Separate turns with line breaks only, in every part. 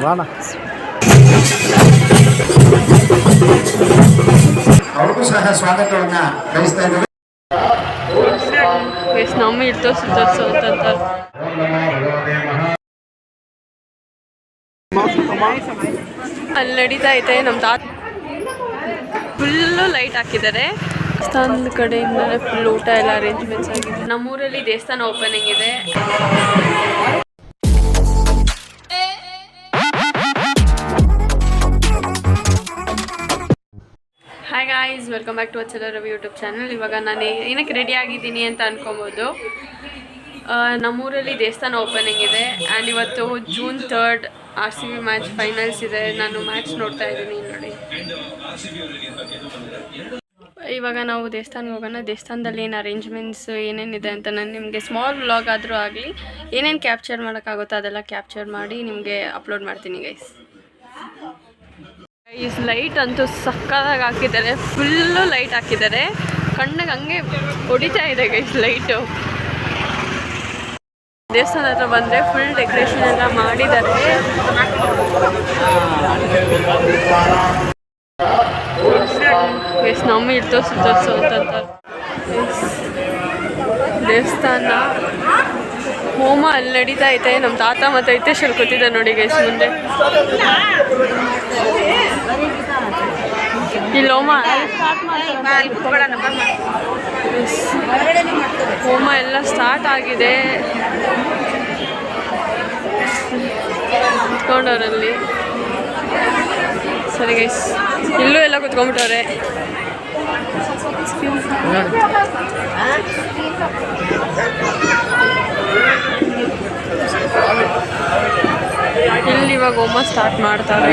ವಾಣ
ಅವ್ರಿಗೂ ಸಹ ಸ್ವಾಗತವನ್ನ ಬಯಸ್ತಾ ಇದ್ದೇವೆ.
ನಮ್ಮ ಇರ್ತೋ ಸುತ್ತ ಅಲ್ಲಿ ನಡೀತಾ ಐತೆ. ನಮ್ಮ ತಾತ ಫುಲ್ಲು ಲೈಟ್ ಹಾಕಿದ್ದಾರೆ. ದೇವಸ್ಥಾನದ ಕಡೆಯಿಂದ ಫುಲ್ ಊಟ ಎಲ್ಲ ಅರೇಂಜ್ಮೆಂಟ್ಸ್ ಆಗಿದೆ. ನಮ್ಮೂರಲ್ಲಿ ದೇವಸ್ಥಾನ ಓಪನಿಂಗ್ ಇದೆ. Hi guys, welcome back to Achala Ravi YouTube channel. ಇವಾಗ ನಾನು ಏನಕ್ಕೆ ರೆಡಿ ಆಗಿದ್ದೀನಿ ಅಂತ ಅನ್ಕೊಬೋದು. ನಮ್ಮೂರಲ್ಲಿ ದೇವಸ್ಥಾನ ಓಪನಿಂಗ್ ಇದೆ ಆ್ಯಂಡ್ ಇವತ್ತು June 3 RCB ಮ್ಯಾಚ್ ಫೈನಲ್ಸ್ ಇದೆ. ನಾನು ಮ್ಯಾಚ್ ನೋಡ್ತಾ ಇದ್ದೀನಿ ನೋಡಿ. ಇವಾಗ ನಾವು ದೇವಸ್ಥಾನಕ್ಕೆ ಹೋಗೋಣ. ದೇವಸ್ಥಾನದಲ್ಲಿ ಏನು ಅರೇಂಜ್ಮೆಂಟ್ಸ್ ಏನೇನಿದೆ ಅಂತ ನಾನು ನಿಮಗೆ ಸ್ಮಾಲ್ ವ್ಲಾಗ್ ಆದರೂ ಆಗಲಿ ಏನೇನು ಕ್ಯಾಪ್ಚರ್ ಮಾಡೋಕ್ಕಾಗುತ್ತೋ ಅದೆಲ್ಲ ಕ್ಯಾಪ್ಚರ್ ಮಾಡಿ ನಿಮಗೆ ಅಪ್ಲೋಡ್ ಮಾಡ್ತೀನಿ ಗೈಸ್. ಲೈಟ್ ಅಂತೂ ಸಕ್ಕತ್ತಾಗಿ ಹಾಕಿದ್ದಾರೆ. ಫುಲ್ಲು ಲೈಟ್ ಹಾಕಿದ್ದಾರೆ. ಕಣ್ಣಿಗೆ ಹಂಗೆ ಹೊಡಿತಾ ಇದೆ ಗೈಸ್ ಲೈಟು. ದೇವಸ್ಥಾನ ಹತ್ರ ಬಂದರೆ ಫುಲ್ ಡೆಕೋರೇಷನ್ ಎಲ್ಲ ಮಾಡಿದ್ದಾರೆ. ಎಸ್ ನಮ್ಮ ಇರ್ತೋ ಸುತ್ತ ದೇವಸ್ಥಾನ ಹೋಮ ಅಲ್ಲಿ ನಡೀತಾ ಐತೆ. ನಮ್ಮ ತಾತ ಮತ್ತು ಹಿತೇಶ್ ಅಲ್ಲಿ ಕೂತಿದ್ದಾರೆ ನೋಡಿ ಗೈಸ್ ಮುಂದೆ. ಇಲ್ಲಿ ಹೋಮ ಎಲ್ಲ ಸ್ಟಾರ್ಟ್ ಆಗಿದೆ. ಕುತ್ಕೊಂಡವ್ರಲ್ಲಿ ಸರಿ ಗೈಸ್, ಇಲ್ಲೂ ಎಲ್ಲ ಕುತ್ಕೊಂಡ್ಬಿಟ್ಟವ್ರೆ. ಇಲ್ಲಿ ಇವಾಗ ಹೋಮ ಸ್ಟಾರ್ಟ್ ಮಾಡ್ತಾರೆ.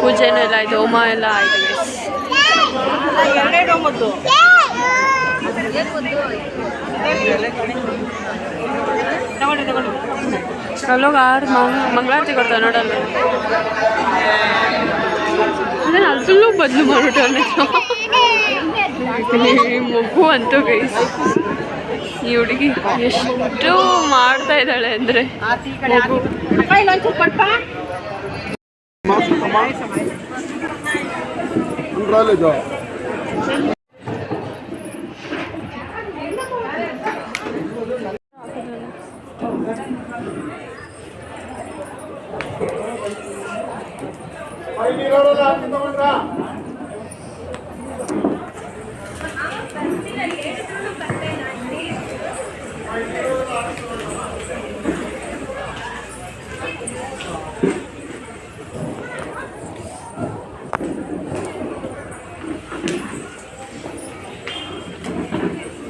ಪೂಜೆನೂ ಎಲ್ಲ ಆಯಿತು, ಹೋಮ ಎಲ್ಲ ಆಯಿತು ಗೈಸ್. ಅಲ್ಲೋಗ ಮಂಗಳಾರತಿ ಕೊಡ್ತಾರೆ ನೋಡಲ್ಲ. ಅದನ್ನು ಅಲ್ಲೂ ಬದಲು ಮಾಡ್ಬಿಟ್ಟು ಮಗು ಅಂತೂ ಗೈಸ್. ಈ ಹುಡುಗಿ ಎಷ್ಟು ಮಾಡ್ತಾ ಇದ್ದಾಳೆ ಅಂದರೆ ಮಗು.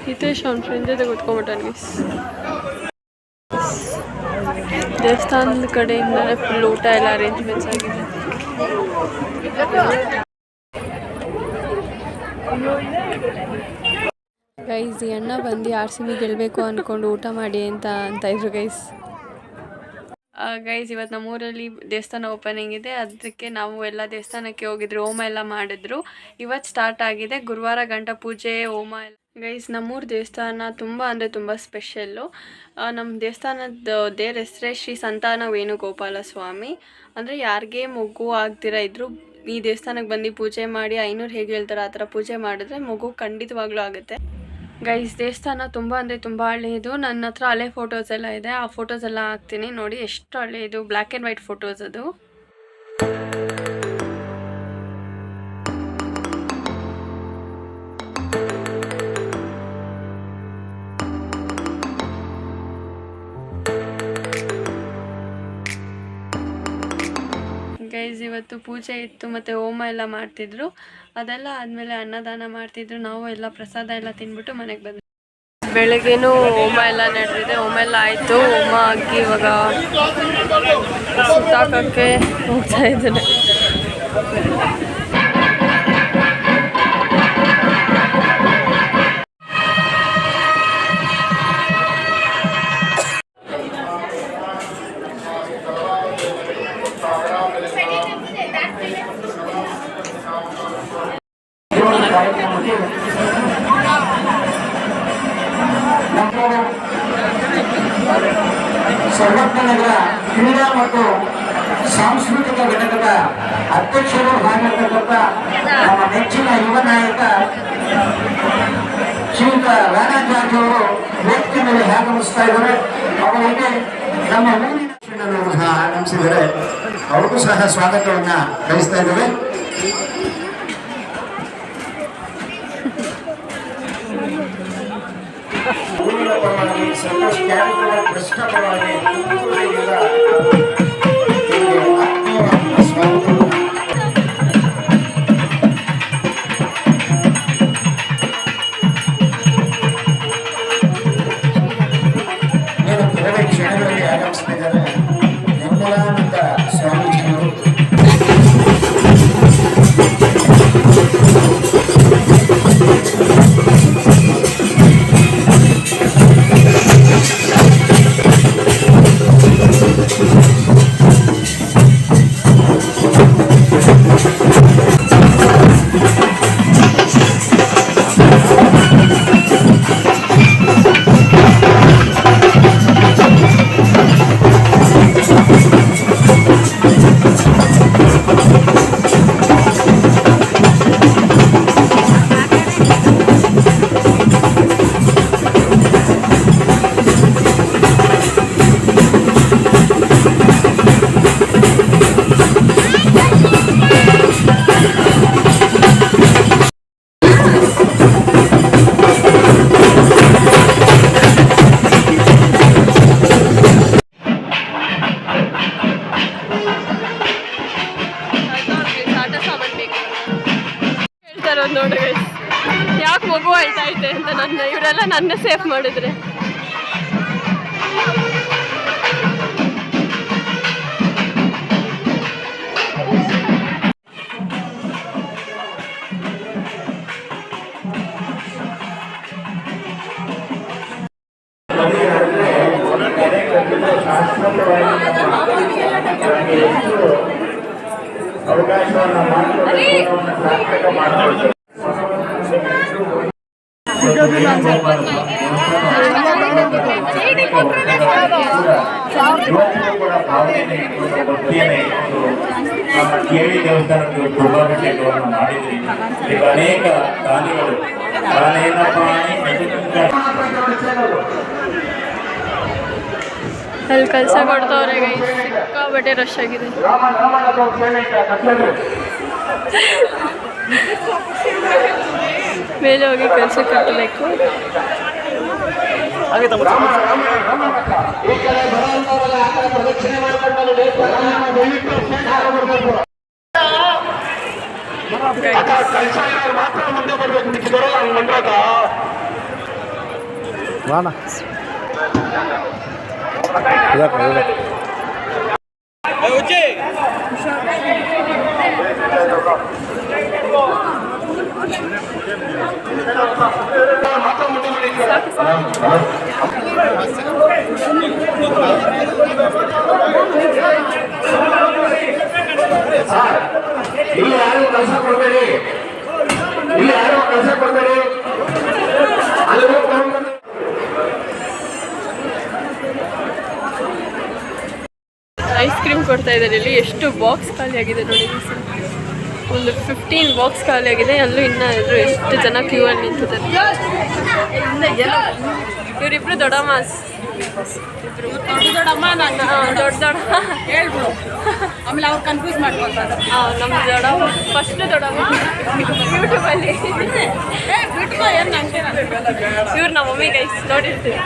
ಹಿತೇಶ್ ಅವ್ನ ಫ್ರೆಂಡ್ ಜೊತೆ ಕೂತ್ಕೊಂಡ್ಬಿಟ್ಟಾನೆ. ದೇವಸ್ಥಾನದ ಕಡೆಯಿಂದ ಫುಲ್ ಊಟ ಎಲ್ಲ ಅರೇಂಜ್ಮೆಂಟ್ಸ್ ಆಗಿದೆ. ಗೈಸ್ ಈ ಅಣ್ಣ ಬಂದು RCB ಗೆಲ್ಲಬೇಕು ಅಂದ್ಕೊಂಡು ಊಟ ಮಾಡಿ ಅಂತ ಇದ್ರು ಗೈಸ್. ಗೈಸ್ ಇವತ್ತು ನಮ್ಮೂರಲ್ಲಿ ದೇವಸ್ಥಾನ ಓಪನಿಂಗ್ ಇದೆ, ಅದಕ್ಕೆ ನಾವು ಎಲ್ಲ ದೇವಸ್ಥಾನಕ್ಕೆ ಹೋಗಿದ್ರು, ಹೋಮ ಎಲ್ಲ ಮಾಡಿದ್ರು. ಇವತ್ತು ಸ್ಟಾರ್ಟ್ ಆಗಿದೆ, ಗುರುವಾರ ಗಂಟ ಪೂಜೆ ಹೋಮ ಎಲ್ಲ. ಗೈಸ್ ನಮ್ಮೂರ ದೇವಸ್ಥಾನ ತುಂಬ ಅಂದರೆ ತುಂಬ ಸ್ಪೆಷಲ್ಲು. ನಮ್ಮ ದೇವಸ್ಥಾನದ ದೇವ್ರ ಹೆಸರೇ ಶ್ರೀ ಸಂತಾನ ವೇಣುಗೋಪಾಲ ಸ್ವಾಮಿ. ಅಂದರೆ ಯಾರಿಗೆ ಮಗು ಆಗ್ದಿರ ಇದ್ರು ಈ ದೇವಸ್ಥಾನಕ್ಕೆ ಬಂದು ಪೂಜೆ ಮಾಡಿ ಐನೂರು ಹೇಗೆ ಹೇಳ್ತಾರೆ ಆ ಥರ ಪೂಜೆ ಮಾಡಿದ್ರೆ ಮಗು ಖಂಡಿತವಾಗ್ಲೂ ಆಗುತ್ತೆ. ಗೈಸ್ ದೇವಸ್ಥಾನ ತುಂಬ ಅಂದರೆ ತುಂಬ ಹಳೆಯದು. ನನ್ನ ಹತ್ರ ಹಳೆ ಫೋಟೋಸ್ ಎಲ್ಲ ಇದೆ, ಆ ಫೋಟೋಸ್ ಎಲ್ಲ ಹಾಕ್ತೀನಿ ನೋಡಿ. ಎಷ್ಟು ಹಳೆಯದು, ಬ್ಲ್ಯಾಕ್ ಆ್ಯಂಡ್ ವೈಟ್ ಫೋಟೋಸ್ ಅದು. ಗೈಸ್ ಇವತ್ತು ಪೂಜೆ ಇತ್ತು ಮತ್ತು ಹೋಮ ಎಲ್ಲ ಮಾಡ್ತಿದ್ರು. ಅದೆಲ್ಲ ಆದಮೇಲೆ ಅನ್ನದಾನ ಮಾಡ್ತಿದ್ರು. ನಾವು ಎಲ್ಲ ಪ್ರಸಾದ ಎಲ್ಲ ತಿಂದ್ಬಿಟ್ಟು ಮನೆಗೆ ಬಂದ್ವಿ. ಬೆಳಗ್ಗೆನೂ ಹೋಮ ಎಲ್ಲ ನಡೆದಿದೆ, ಹೋಮ ಎಲ್ಲ ಆಯಿತು. ಹೋಮ ಆಗಿ ಇವಾಗ ಸುತ್ತಾಕೋಕ್ಕೆ ಹೋಗ್ತಾ ಇದ್ದಾರೆ.
ಸರ್ವಜ್ಞನಗರ ಕ್ರೀಡಾ ಮತ್ತು ಸಾಂಸ್ಕೃತಿಕ ಘಟಕದ ಅಧ್ಯಕ್ಷರು ಆಗಿರ್ತಕ್ಕಂಥ ನಮ್ಮ ನೆಚ್ಚಿನ ಯುವ ನಾಯಕ ಶ್ರೀಯುತ ರಾಣಾಜಾರ್ಜ್ ಅವರು ವೇದಿಕೆ ಮೇಲೆ ಆಗಮಿಸ್ತಾ ಇದ್ದಾರೆ. ಅವರಿಗೆ ನಮ್ಮ ಊರಿನ ಸಹ ಆಗಮಿಸಿದರೆ ಅವ್ರಿಗೂ ಸಹ ಸ್ವಾಗತವನ್ನ ಬಯಸ್ತಾ ಇದ್ದೇವೆ. ಊರಿನ ಪರವಾಗಿ ಸಂತೋಷ್ ಕ್ಯಾರಿಗಳ ಕೃಷ್ಣ ಪರವಾಗಿ ಕೆಲವೇ ಕ್ಷಣಗಳಲ್ಲಿ ಆಗಮಿಸ್ತಾ ಇದ್ದಾರೆ ನಿರ್ಮಲಾನಂದ ಸ್ವಾಮೀಜಿಯವರು.
ನೋಡಿ ಯಾಕೆ ಮಗು ಅಳ್ತಾ ಐತೆ ಅಂತ ಇವರೆಲ್ಲ ನನ್ನ ಸೇಫ್ ಮಾಡಿದ್ರೆ.
ಅವಕಾಶವನ್ನು ಕೇಳಿ ದೇವಸ್ಥಾನಕ್ಕೆ ಶುಭಾಭಿಷೇಕವನ್ನು ಮಾಡಿದ್ರಿ. ಈಗ ಅನೇಕ ದಾನಿಗಳು
ಅಲ್ಲಿ ಕೆಲಸ ಕೊಡ್ತವ್ರೆ ಸಿಕ್ಕಾಬಟ್ಟೆ ರಶ್ ಆಗಿದೆ. ಮೇಲೆ ಹೋಗಿ ಕೆಲಸ ಕಟ್ಟಬೇಕು.
ಇಲ್ಲಿ ಯಾರು ಕೆಲಸ ಕೊಡ್ಬೇಡಿ, ಇಲ್ಲಿ ಯಾರು ಕೆಲಸ ಕೊಡ್ಬೇಡಿ. ಅಲ್ಲಿ ಹೋಗಿ ತಗೊಂಡ್ಬನ್ನಿ.
ಐಸ್ ಕ್ರೀಮ್ ಕೊಡ್ತಾ ಇದ್ದಾರೆ ಇಲ್ಲಿ. ಎಷ್ಟು ಬಾಕ್ಸ್ ಖಾಲಿ ಆಗಿದೆ ನೋಡಿ. ಒಂದು 15 ಬಾಕ್ಸ್ ಖಾಲಿ ಆಗಿದೆ. ಅಲ್ಲೂ ಇನ್ನೂ ಇದ್ರು ಎಷ್ಟು ಜನ ಕ್ಯೂ ಅಲ್ಲಿ ನಿಂತಿದ್ದಾರೆ. ಇವರಿಬ್ರು ದೊಡ್ಡಮ್ಮ, ದೊಡ್ಡ
ಹೇಳ್ಬಿಡು, ಆಮೇಲೆ ಅವ್ರು ಕನ್ಫ್ಯೂಸ್ ಮಾಡ್ಕೊಳ್ತಾರೆ.
ನಮ್ಮ ದೊಡ್ಡಮ್ಮ, ಫಸ್ಟ್ ದೊಡ್ಡಮ್ಮ ಯೂಟ್ಯೂಬಲ್ಲಿ.
ಬಿಟ್ಕೋ, ಏನು ನಂಗೆ
ಇವ್ರು ನಮ್ಮ ಮಮ್ಮಿ ಗೈಸ್ ನೋಡಿರ್ತೀವಿ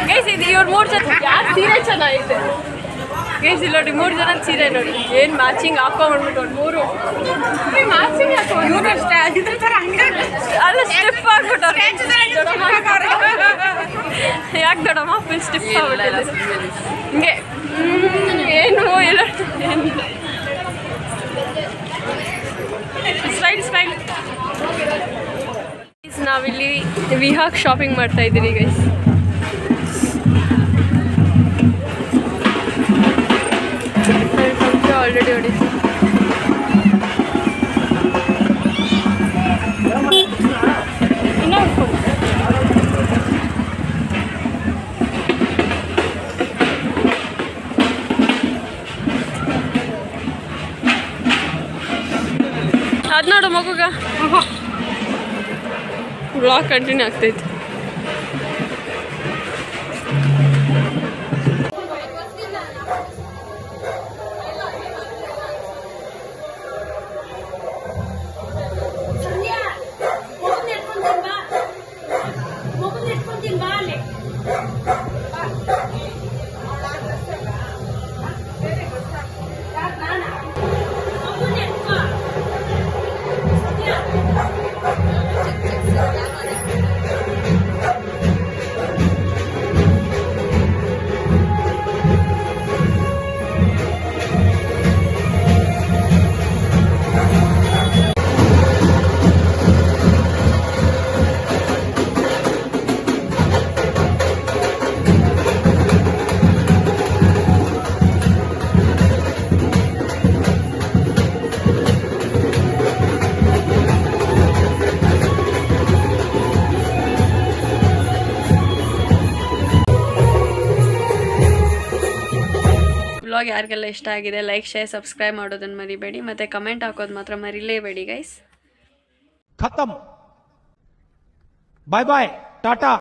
ಗೈಸ್. ಇದು ಇವ್ರು 3 ಜನ ಯಾರು ಸೀರೆ ಚೆನ್ನಾಗಿದೆ ಗೈಸ್. ಇಲ್ಲಿ ನೋಡಿ 3 ಜನ ಸೀರೆ ನೋಡಿ ಏನು ಮ್ಯಾಚಿಂಗ್ ಹಾಕೊಂಡ್ಬಿಟ್ಟು ಒಂದು 3 ಮ್ಯಾಚಿಂಗ್ ಹಾಕೊಂಡು
ಅಷ್ಟೇ ಇದ್ರ ಥರ ಹಂಗೆ
ಅಲ್ಲ ಸ್ಟಿಫ್ ಆಗ್ಬಿಟ್ಟವ್ರು. ಯಾಕೆ ದೊಡ್ಡಮ್ಮ ಫುಲ್ ಸ್ಟಿಫ್ ಆಗ್ಬಿಟ್ಟಿಲ್ಲ ಹಿಂಗೆ ಏನು ಇಲ್ಲ. Style style. ನಾವಿಲ್ಲಿ ವಿಹಾಕ್ ಶಾಪಿಂಗ್ ಮಾಡ್ತಾ ಇದ್ದೀರಿ ಗೈಸ್. ಆಲ್ರೆಡಿ ಹೊಡಿತು. ಅದು ನೋಡು ಮಗುಗ ಬ್ಲಾಗ್ ಕಂಟಿನ್ಯೂ ಆಗ್ತೈತೆ. ಬ್ಲಾಗ್ ಯಾರಿಗೆಲ್ಲ ಇಷ್ಟ ಆಗಿದೆ ಲೈಕ್ ಶೇರ್ ಸಬ್ಸ್ಕ್ರೈಬ್ ಮಾಡೋದನ್ನು ಮರಿಬೇಡಿ. ಮತ್ತು ಕಮೆಂಟ್ ಹಾಕೋದು ಮಾತ್ರ ಮರಿಲೇಬೇಡಿ ಗೈಸ್.
खत्म, बाय बाय, टाटा.